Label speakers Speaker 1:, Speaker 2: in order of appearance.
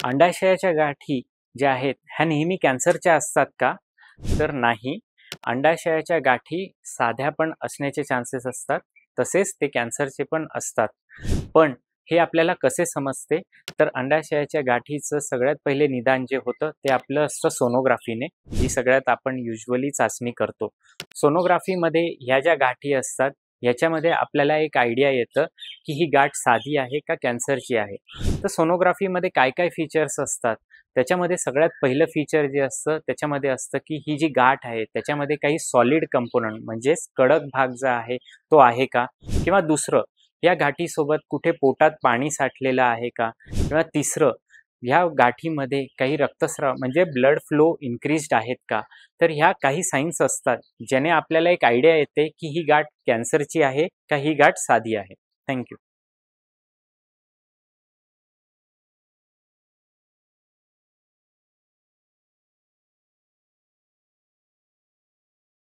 Speaker 1: अंडाशयाच्या गाठी ज्या आहेत ह्या नेहमी कॅन्सरच्या असतात का? तर नाही. अंडाशयाच्या गाठी साध्या पण असण्याचे चान्सेस असतात, तसेच ते कॅन्सरचे पण असतात. पण हे आपल्याला कसे समजते? तर अंडाशयाच्या गाठीचं सगळ्यात पहिले निदान जे होतं ते आपलं असतं सोनोग्राफीने, जी सगळ्यात आपण युजुअली चाचणी करतो. सोनोग्राफीमध्ये ह्या ज्या गाठी असतात याच्यामध्ये आपल्याला एक आयडिया येतं की ही गाठ साधी आहे का कॅन्सरची आहे. तर सोनोग्राफीमध्ये काय काय फीचर्स असतात, त्याच्यामध्ये सगळ्यात पहिलं फीचर जे असतं त्याच्यामध्ये असतं की ही जी गाठ आहे त्याच्यामध्ये काही सॉलिड कंपोनंट म्हणजेच कडक भाग जो आहे तो आहे का, किंवा दुसरं या गाठीसोबत कुठे पोटात पाणी साठलेलं आहे का, किंवा तिसरं ह्या गाठीमध्ये काही रक्तस्राव म्हणजे ब्लड फ्लो इन्क्रीज्ड आहेत का. तर ह्या काही साईन्स असतात ज्याने आपल्याला एक आयडिया येते की ही गाठ कॅन्सरची आहे का ही गाठ साधी आहे. थँक्यू.